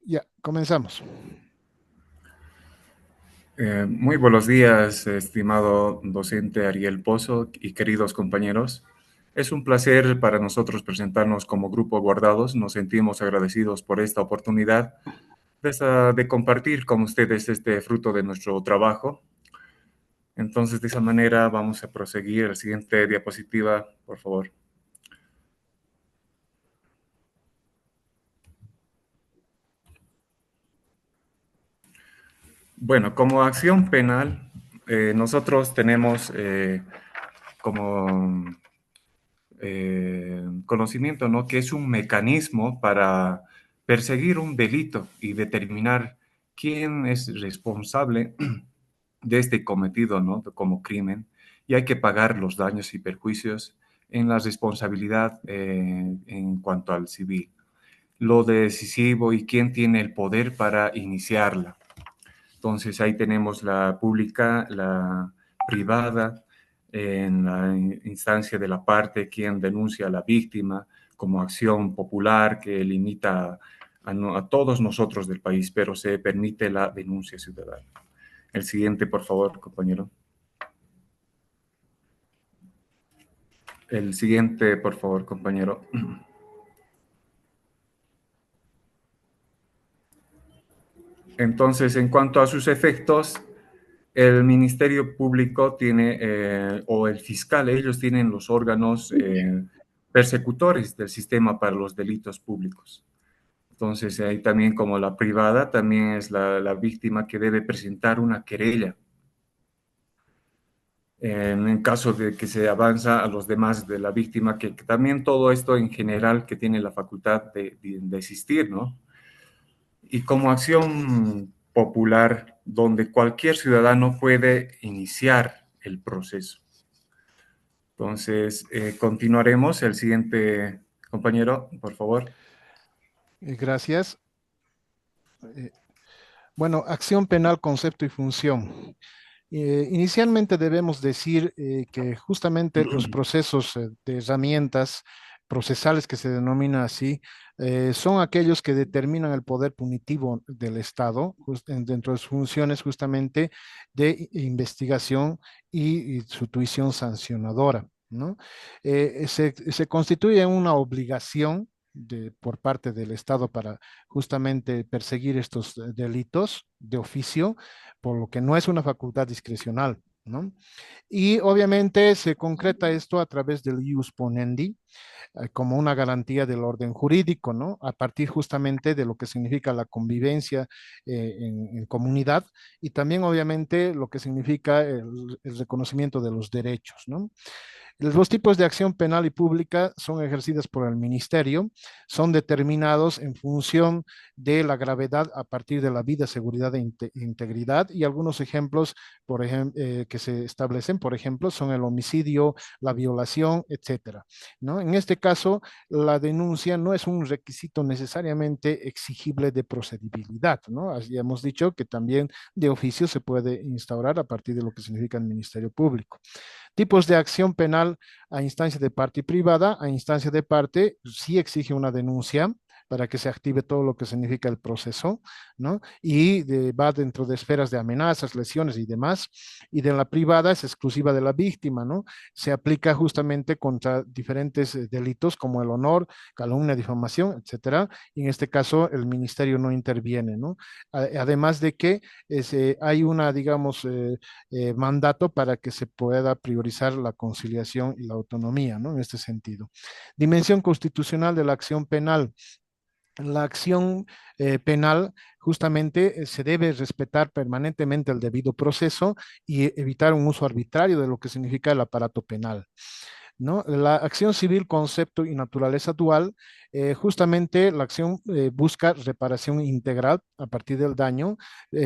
Ya, comenzamos. Muy buenos días, estimado docente Ariel Pozo y queridos compañeros. Es un placer para nosotros presentarnos como Grupo Guardados. Nos sentimos agradecidos por esta oportunidad de compartir con ustedes este fruto de nuestro trabajo. Entonces, de esa manera vamos a proseguir. La siguiente diapositiva, por favor. Bueno, como acción penal, nosotros tenemos como conocimiento, ¿no? Que es un mecanismo para perseguir un delito y determinar quién es responsable de este cometido, ¿no? Como crimen, y hay que pagar los daños y perjuicios en la responsabilidad en cuanto al civil. Lo decisivo y quién tiene el poder para iniciarla. Entonces ahí tenemos la pública, la privada, en la instancia de la parte quien denuncia a la víctima como acción popular que limita a todos nosotros del país, pero se permite la denuncia ciudadana. El siguiente, por favor, compañero. El siguiente, por favor, compañero. Entonces, en cuanto a sus efectos, el Ministerio Público tiene, o el fiscal, ellos tienen los órganos persecutores del sistema para los delitos públicos. Entonces, ahí también como la privada, también es la víctima que debe presentar una querella. En el caso de que se avanza a los demás de la víctima, que también todo esto en general que tiene la facultad de existir, ¿no? Y como acción popular donde cualquier ciudadano puede iniciar el proceso. Entonces, continuaremos. El siguiente compañero, por favor. Gracias. Eh, bueno, acción penal, concepto y función. Inicialmente debemos decir que justamente los procesos de herramientas procesales que se denomina así son aquellos que determinan el poder punitivo del Estado dentro de sus funciones justamente de investigación y su tuición sancionadora, ¿no? Se constituye una obligación por parte del Estado para justamente perseguir estos delitos de oficio, por lo que no es una facultad discrecional, ¿no? Y obviamente se concreta esto a través del ius ponendi, como una garantía del orden jurídico, ¿no? A partir justamente de lo que significa la convivencia en comunidad y también obviamente lo que significa el reconocimiento de los derechos, ¿no? Los tipos de acción penal y pública son ejercidas por el ministerio, son determinados en función de la gravedad a partir de la vida, seguridad e integridad y algunos ejemplos que se establecen, por ejemplo, son el homicidio, la violación, etcétera, ¿no? En este caso, la denuncia no es un requisito necesariamente exigible de procedibilidad, ¿no? Así hemos dicho que también de oficio se puede instaurar a partir de lo que significa el Ministerio Público. Tipos de acción penal a instancia de parte y privada. A instancia de parte sí exige una denuncia para que se active todo lo que significa el proceso, ¿no? Y va dentro de esferas de amenazas, lesiones y demás. Y de la privada es exclusiva de la víctima, ¿no? Se aplica justamente contra diferentes delitos como el honor, calumnia, difamación, etcétera. Y en este caso el ministerio no interviene, ¿no? Además de que hay una, digamos, mandato para que se pueda priorizar la conciliación y la autonomía, ¿no? En este sentido. Dimensión constitucional de la acción penal. La acción penal justamente se debe respetar permanentemente el debido proceso y evitar un uso arbitrario de lo que significa el aparato penal, ¿no? La acción civil, concepto y naturaleza dual, justamente la acción busca reparación integral a partir del daño,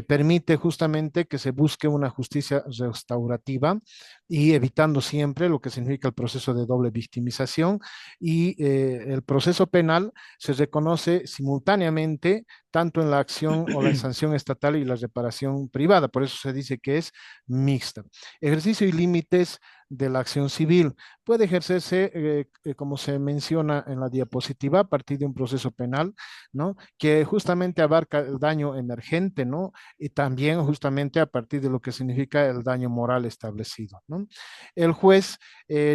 permite justamente que se busque una justicia restaurativa y evitando siempre lo que significa el proceso de doble victimización y el proceso penal se reconoce simultáneamente tanto en la acción o la sanción estatal y la reparación privada, por eso se dice que es mixta. Ejercicio y límites de la acción civil. puede ejercerse, como se menciona en la diapositiva, a partir de un proceso penal, ¿no? Que justamente abarca el daño emergente, ¿no? Y también justamente a partir de lo que significa el daño moral establecido, ¿no? El juez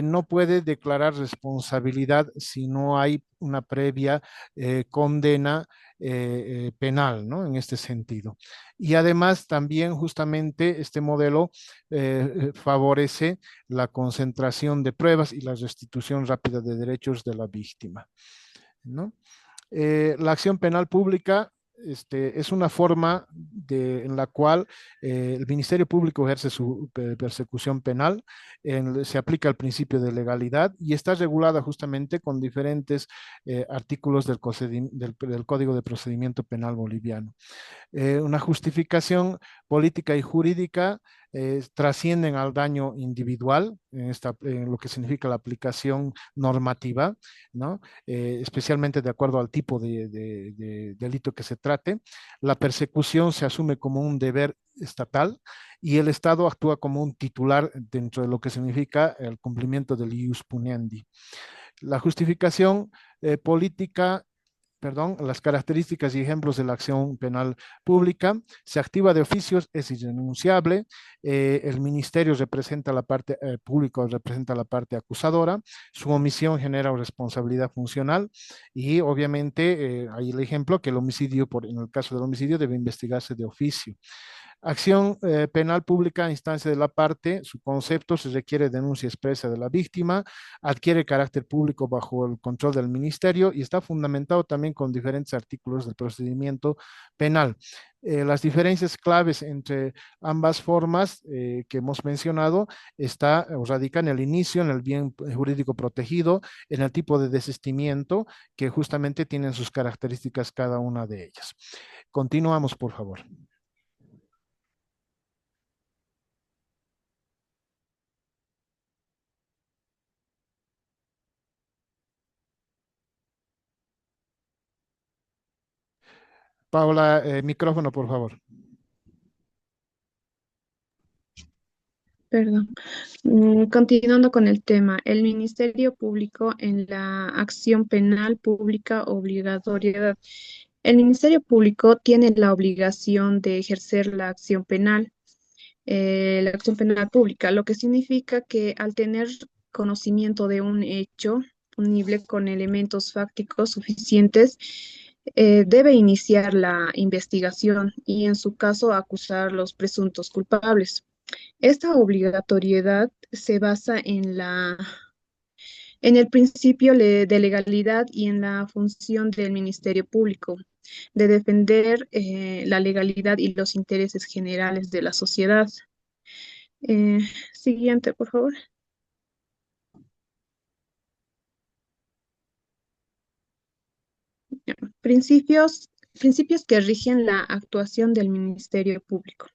no puede declarar responsabilidad si no hay una previa condena penal, ¿no? En este sentido. Y además también justamente este modelo favorece la concentración de pruebas y la restitución rápida de derechos de la víctima, ¿no? La acción penal pública es una forma en la cual el Ministerio Público ejerce su persecución penal, se aplica el principio de legalidad y está regulada justamente con diferentes artículos del Código de Procedimiento Penal boliviano. Una justificación política y jurídica trascienden al daño individual, en lo que significa la aplicación normativa, ¿no? Especialmente de acuerdo al tipo de delito que se trate. La persecución se asume como un deber estatal y el Estado actúa como un titular dentro de lo que significa el cumplimiento del ius puniendi. La justificación política, perdón, las características y ejemplos de la acción penal pública. Se activa de oficios, es irrenunciable. El ministerio representa la parte pública, representa la parte acusadora. Su omisión genera responsabilidad funcional y obviamente hay el ejemplo que el homicidio, en el caso del homicidio, debe investigarse de oficio. Acción penal pública a instancia de la parte, su concepto se requiere denuncia expresa de la víctima, adquiere carácter público bajo el control del ministerio y está fundamentado también con diferentes artículos del procedimiento penal. Las diferencias claves entre ambas formas que hemos mencionado radican en el inicio, en el bien jurídico protegido, en el tipo de desistimiento que justamente tienen sus características cada una de ellas. Continuamos, por favor. Paula, micrófono, por favor. Perdón. Continuando con el tema, el Ministerio Público en la acción penal pública obligatoriedad. El Ministerio Público tiene la obligación de ejercer la acción penal pública, lo que significa que al tener conocimiento de un hecho punible con elementos fácticos suficientes, debe iniciar la investigación y en su caso acusar a los presuntos culpables. Esta obligatoriedad se basa en el principio de legalidad y en la función del Ministerio Público de defender la legalidad y los intereses generales de la sociedad. Eh, Siguiente, por favor. Principios que rigen la actuación del Ministerio Público.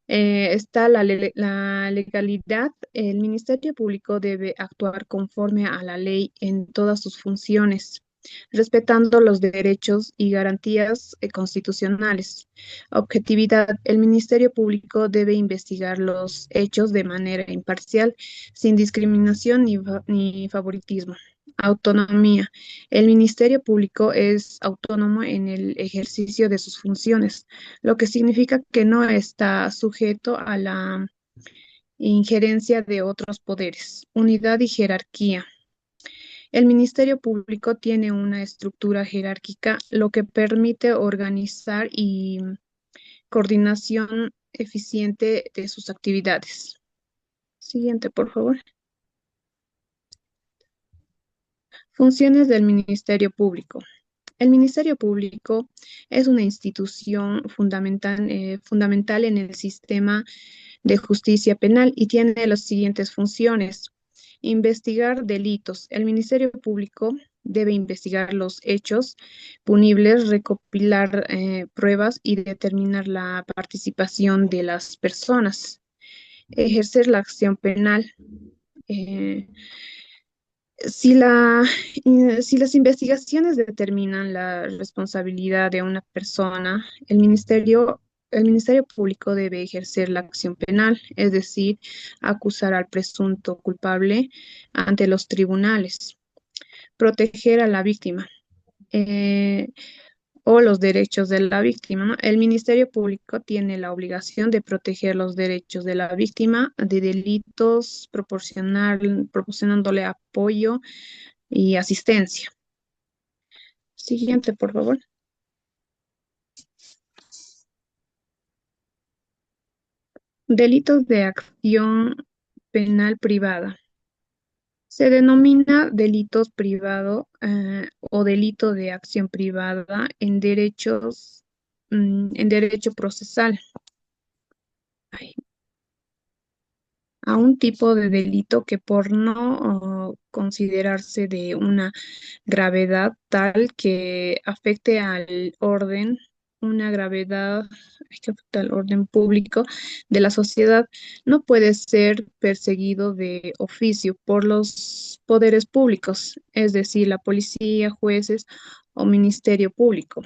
Está la legalidad. El Ministerio Público debe actuar conforme a la ley en todas sus funciones, respetando los derechos y garantías constitucionales. Objetividad. El Ministerio Público debe investigar los hechos de manera imparcial, sin discriminación ni favoritismo. Autonomía. El Ministerio Público es autónomo en el ejercicio de sus funciones, lo que significa que no está sujeto a la injerencia de otros poderes. Unidad y jerarquía. El Ministerio Público tiene una estructura jerárquica, lo que permite organizar y coordinación eficiente de sus actividades. Siguiente, por favor. Funciones del Ministerio Público. El Ministerio Público es una institución fundamental en el sistema de justicia penal y tiene las siguientes funciones. Investigar delitos. El Ministerio Público debe investigar los hechos punibles, recopilar pruebas y determinar la participación de las personas. Ejercer la acción penal. Eh, si las investigaciones determinan la responsabilidad de una persona, el ministerio el Ministerio Público debe ejercer la acción penal, es decir, acusar al presunto culpable ante los tribunales, proteger a la víctima eh, o los derechos de la víctima, ¿no? El Ministerio Público tiene la obligación de proteger los derechos de la víctima de delitos, proporcionándole apoyo y asistencia. Siguiente, por favor. Delitos de acción penal privada. Se denomina delitos privado o delito de acción privada en derecho procesal. Ay, a un tipo de delito que por no considerarse de una gravedad tal que afecte al orden, una gravedad que afecta al orden público de la sociedad, no puede ser perseguido de oficio por los poderes públicos, es decir, la policía, jueces o ministerio público.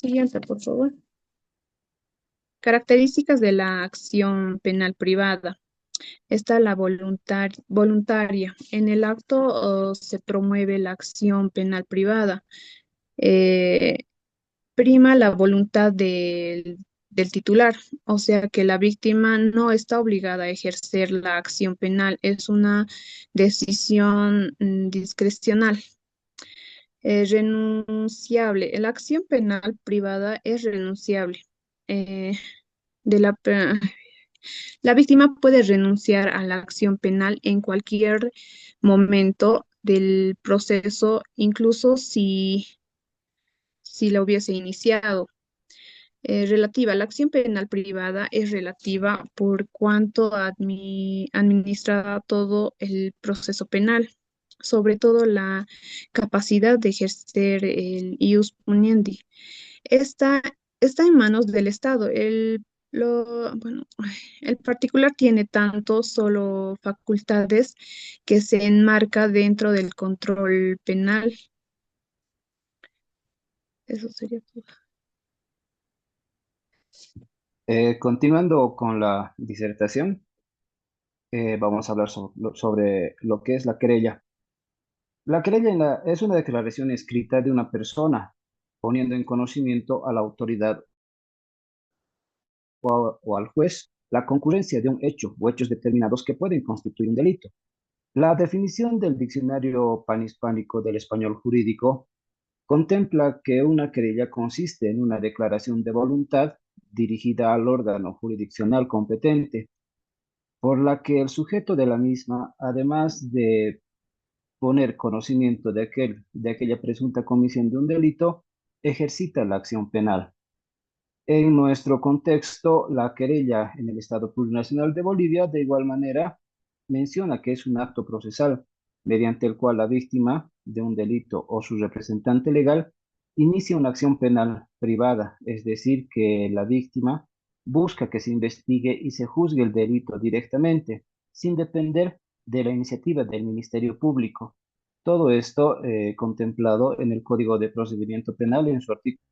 Siguiente, por favor. Características de la acción penal privada. Está la voluntaria. En el acto se promueve la acción penal privada. Eh, prima la voluntad del titular, o sea que la víctima no está obligada a ejercer la acción penal, es una decisión discrecional. Renunciable. La acción penal privada es renunciable. Eh, de la víctima puede renunciar a la acción penal en cualquier momento del proceso, incluso si la hubiese iniciado. Relativa. La acción penal privada es relativa por cuanto administra todo el proceso penal, sobre todo la capacidad de ejercer el ius puniendi. Está, está en manos del Estado. Bueno, el particular tiene tanto solo facultades que se enmarca dentro del control penal. Eso sería todo. Continuando con la disertación, vamos a hablar sobre lo que es la querella. La querella es una declaración escrita de una persona poniendo en conocimiento a la autoridad o al juez la concurrencia de un hecho o hechos determinados que pueden constituir un delito. La definición del diccionario panhispánico del español jurídico contempla que una querella consiste en una declaración de voluntad dirigida al órgano jurisdiccional competente, por la que el sujeto de la misma, además de poner conocimiento de aquella presunta comisión de un delito, ejercita la acción penal. En nuestro contexto, la querella en el Estado Plurinacional de Bolivia, de igual manera, menciona que es un acto procesal mediante el cual la víctima de un delito o su representante legal inicia una acción penal privada, es decir, que la víctima busca que se investigue y se juzgue el delito directamente, sin depender de la iniciativa del Ministerio Público. Todo esto contemplado en el Código de Procedimiento Penal en su artículo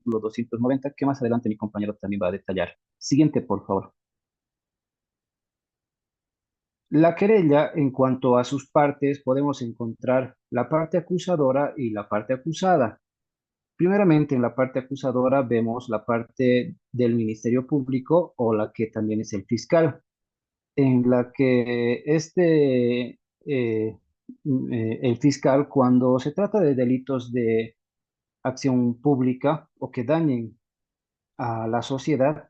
290, que más adelante mi compañero también va a detallar. Siguiente, por favor. La querella, en cuanto a sus partes, podemos encontrar la parte acusadora y la parte acusada. Primeramente, en la parte acusadora vemos la parte del Ministerio Público o la que también es el fiscal, en la que el fiscal, cuando se trata de delitos de acción pública o que dañen a la sociedad,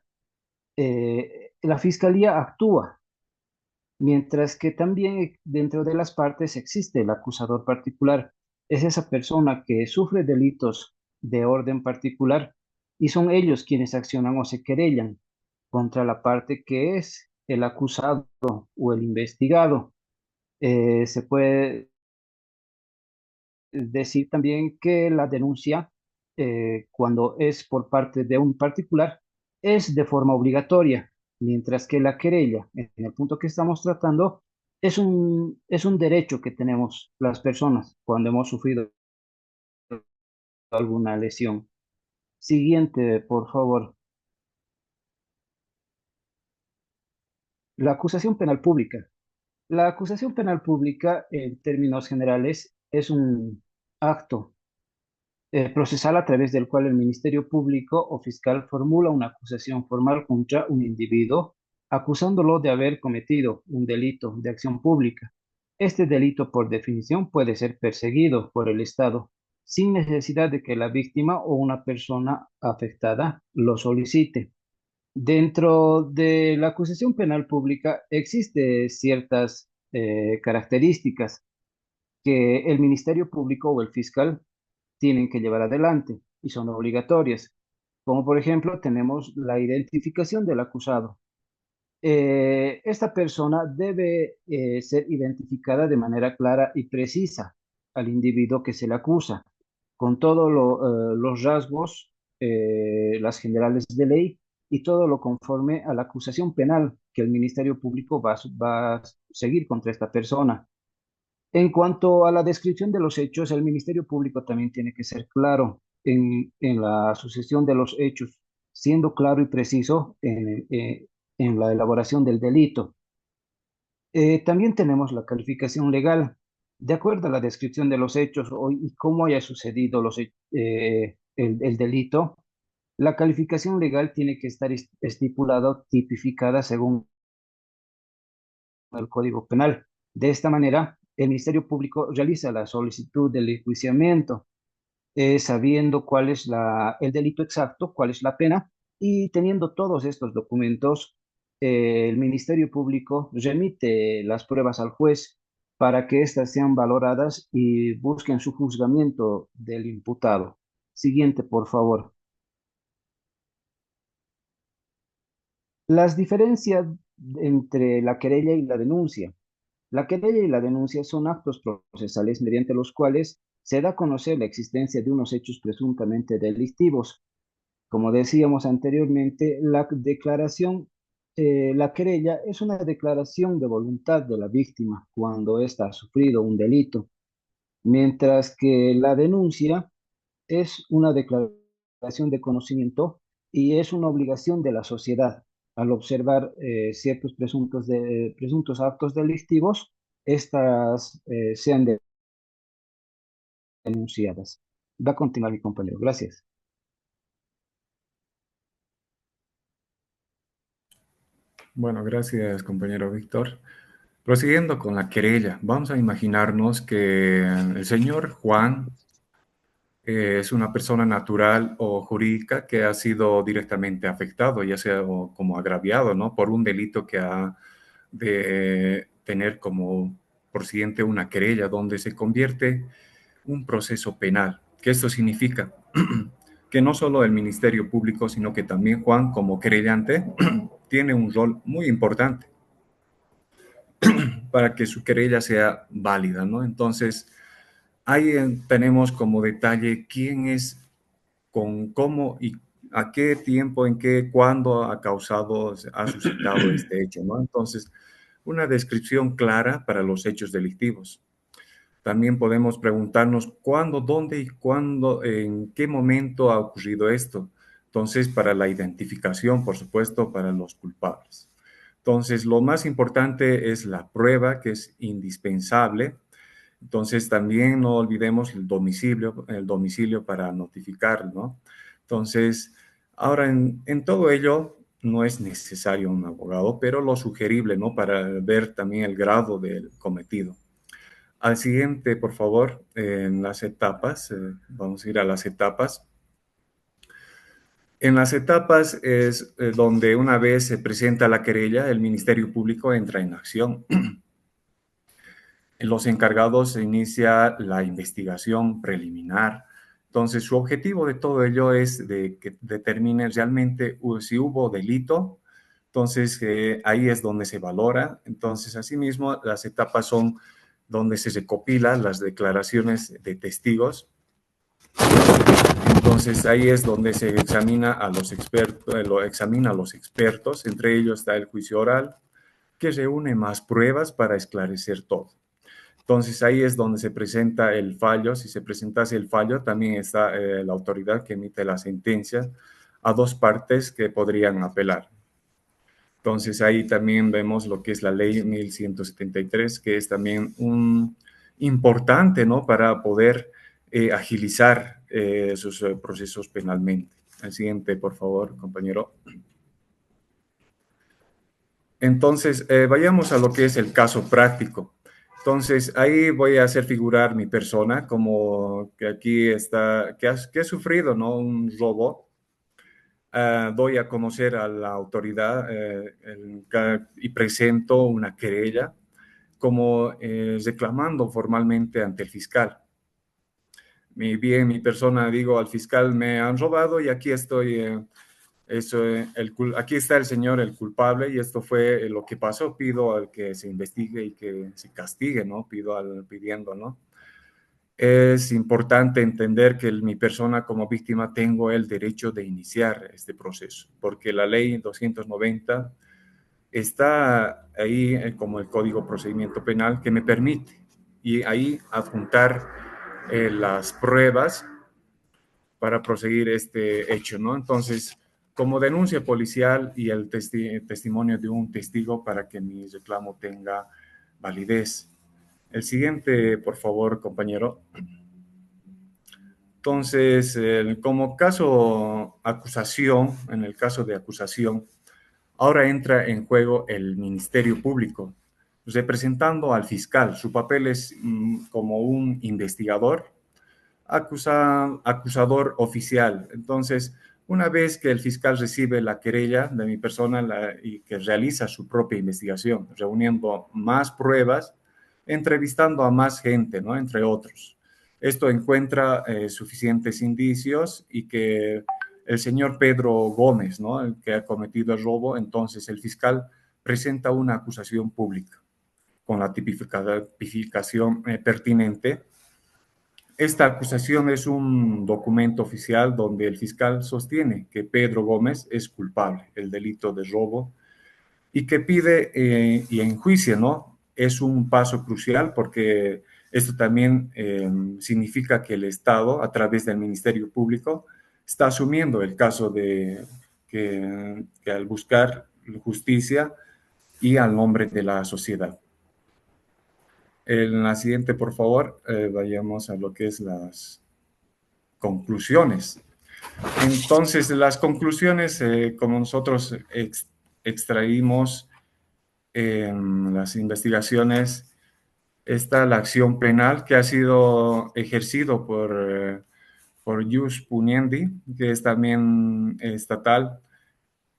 la fiscalía actúa, mientras que también dentro de las partes existe el acusador particular. Es esa persona que sufre delitos de orden particular y son ellos quienes accionan o se querellan contra la parte que es el acusado o el investigado. Se puede decir también que la denuncia, cuando es por parte de un particular, es de forma obligatoria, mientras que la querella, en el punto que estamos tratando, es un derecho que tenemos las personas cuando hemos sufrido alguna lesión. Siguiente, por favor. La acusación penal pública. La acusación penal pública, en términos generales, es un acto procesal a través del cual el Ministerio Público o fiscal formula una acusación formal contra un individuo, acusándolo de haber cometido un delito de acción pública. Este delito, por definición, puede ser perseguido por el Estado sin necesidad de que la víctima o una persona afectada lo solicite. Dentro de la acusación penal pública existen ciertas características que el Ministerio Público o el fiscal tienen que llevar adelante y son obligatorias. Como por ejemplo, tenemos la identificación del acusado. Esta persona debe ser identificada de manera clara y precisa al individuo que se le acusa, con todos los rasgos, las generales de ley y todo lo conforme a la acusación penal que el Ministerio Público va a seguir contra esta persona. En cuanto a la descripción de los hechos, el Ministerio Público también tiene que ser claro en la sucesión de los hechos, siendo claro y preciso en la elaboración del delito. También tenemos la calificación legal. De acuerdo a la descripción de los hechos y cómo haya sucedido el delito, la calificación legal tiene que estar estipulada, tipificada según el Código Penal. De esta manera, el Ministerio Público realiza la solicitud del enjuiciamiento, sabiendo cuál es el delito exacto, cuál es la pena, y teniendo todos estos documentos, el Ministerio Público remite las pruebas al juez para que éstas sean valoradas y busquen su juzgamiento del imputado. Siguiente, por favor. Las diferencias entre la querella y la denuncia. La querella y la denuncia son actos procesales mediante los cuales se da a conocer la existencia de unos hechos presuntamente delictivos. Como decíamos anteriormente, la querella es una declaración de voluntad de la víctima cuando ésta ha sufrido un delito, mientras que la denuncia es una declaración de conocimiento y es una obligación de la sociedad. Al observar ciertos presuntos actos delictivos, estas sean denunciadas. Va a continuar mi compañero. Gracias. Bueno, gracias, compañero Víctor. Prosiguiendo con la querella, vamos a imaginarnos que el señor Juan es una persona natural o jurídica que ha sido directamente afectado, ya sea como agraviado, ¿no? Por un delito que ha de tener como por siguiente una querella, donde se convierte un proceso penal. ¿Qué esto significa? Que no solo el Ministerio Público, sino que también Juan, como querellante, tiene un rol muy importante para que su querella sea válida, ¿no? Entonces, ahí tenemos como detalle quién es, con cómo y a qué tiempo, en qué, cuándo ha causado, ha suscitado este hecho, ¿no? Entonces, una descripción clara para los hechos delictivos. También podemos preguntarnos cuándo, dónde y cuándo, en qué momento ha ocurrido esto. Entonces, para la identificación, por supuesto, para los culpables. Entonces, lo más importante es la prueba, que es indispensable. Entonces, también no olvidemos el domicilio para notificar, ¿no? Entonces, ahora en todo ello no es necesario un abogado, pero lo sugerible, ¿no? Para ver también el grado del cometido. Al siguiente, por favor, en las etapas, vamos a ir a las etapas. En las etapas es donde una vez se presenta la querella, el Ministerio Público entra en acción. En los encargados se inicia la investigación preliminar. Entonces, su objetivo de todo ello es de que determine realmente si hubo delito. Entonces, ahí es donde se valora. Entonces, asimismo, las etapas son donde se recopilan las declaraciones de testigos. Entonces, ahí es donde se examina a los expertos, entre ellos está el juicio oral, que reúne más pruebas para esclarecer todo. Entonces ahí es donde se presenta el fallo. Si se presentase el fallo, también está la autoridad que emite la sentencia a dos partes que podrían apelar. Entonces ahí también vemos lo que es la ley 1173, que es también un importante, ¿no? Para poder agilizar sus procesos penalmente. El siguiente, por favor, compañero. Entonces, vayamos a lo que es el caso práctico. Entonces, ahí voy a hacer figurar mi persona como que aquí está, que ha sufrido, ¿no? Un robo. Doy a conocer a la autoridad y presento una querella como reclamando formalmente ante el fiscal. Mi persona, digo al fiscal, me han robado y aquí estoy, aquí está el señor, el culpable, y esto fue lo que pasó. Pido al que se investigue y que se castigue, ¿no? Pidiendo, ¿no? Es importante entender que mi persona como víctima tengo el derecho de iniciar este proceso, porque la ley 290 está ahí como el Código de Procedimiento Penal que me permite y ahí adjuntar las pruebas para proseguir este hecho, ¿no? Entonces, como denuncia policial y el testimonio de un testigo para que mi reclamo tenga validez. El siguiente, por favor, compañero. Entonces, como caso acusación, en el caso de acusación, ahora entra en juego el Ministerio Público, representando al fiscal. Su papel es como un investigador, acusador oficial. Entonces, una vez que el fiscal recibe la querella de mi persona y que realiza su propia investigación, reuniendo más pruebas, entrevistando a más gente, ¿no? Entre otros. Esto encuentra suficientes indicios y que el señor Pedro Gómez, ¿no? El que ha cometido el robo, entonces el fiscal presenta una acusación pública con la tipificación pertinente. Esta acusación es un documento oficial donde el fiscal sostiene que Pedro Gómez es culpable del delito de robo y que pide y enjuicia, ¿no? Es un paso crucial porque esto también significa que el Estado, a través del Ministerio Público, está asumiendo el caso de que al buscar justicia y al nombre de la sociedad. En la siguiente, por favor, vayamos a lo que es las conclusiones. Entonces, las conclusiones, como nosotros extraímos las investigaciones, está la acción penal que ha sido ejercido por Jus Puniendi, que es también estatal,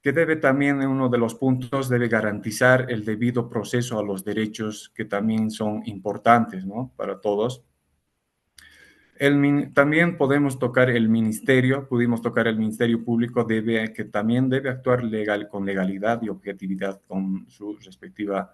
que debe también, en uno de los puntos, debe garantizar el debido proceso a los derechos que también son importantes, ¿no? Para todos. También pudimos tocar el Ministerio Público, que también debe actuar con legalidad y objetividad con su respectiva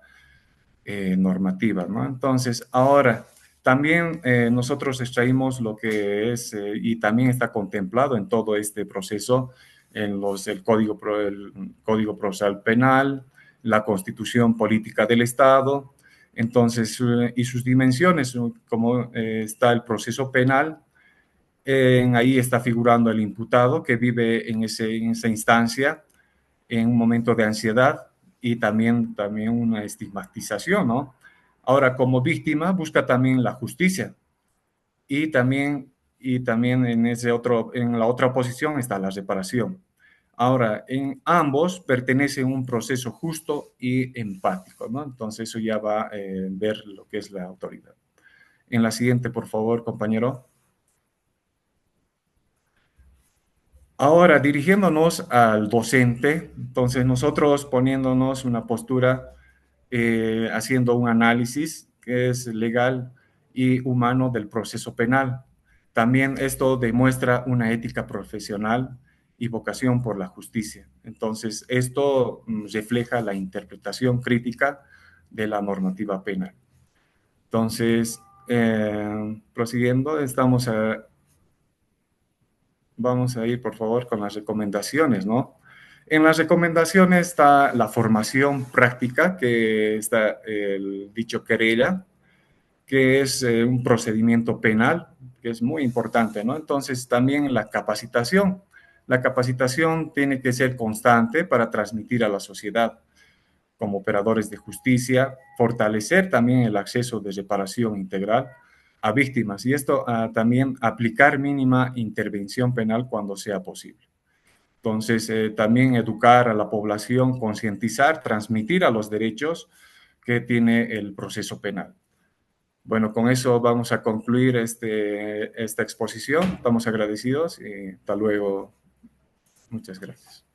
normativa, ¿no? Entonces, ahora, también nosotros extraímos lo que es, y también está contemplado en todo este proceso, el Código Procesal Penal, la Constitución Política del Estado. Entonces, y sus dimensiones, como está el proceso penal, ahí está figurando el imputado que vive en esa instancia en un momento de ansiedad y también una estigmatización, ¿no? Ahora, como víctima, busca también la justicia y también en la otra posición está la reparación. Ahora, en ambos pertenecen a un proceso justo y empático, ¿no? Entonces, eso ya va a ver lo que es la autoridad. En la siguiente, por favor, compañero. Ahora, dirigiéndonos al docente, entonces nosotros poniéndonos una postura, haciendo un análisis que es legal y humano del proceso penal. También esto demuestra una ética profesional y vocación por la justicia. Entonces, esto refleja la interpretación crítica de la normativa penal. Entonces, prosiguiendo, vamos a ir, por favor, con las recomendaciones, ¿no? En las recomendaciones está la formación práctica, que está el dicho querella, que es un procedimiento penal, que es muy importante, ¿no? Entonces, también la capacitación. La capacitación tiene que ser constante para transmitir a la sociedad como operadores de justicia, fortalecer también el acceso de reparación integral a víctimas y esto también aplicar mínima intervención penal cuando sea posible. Entonces, también educar a la población, concientizar, transmitir a los derechos que tiene el proceso penal. Bueno, con eso vamos a concluir esta exposición. Estamos agradecidos y hasta luego. Muchas gracias.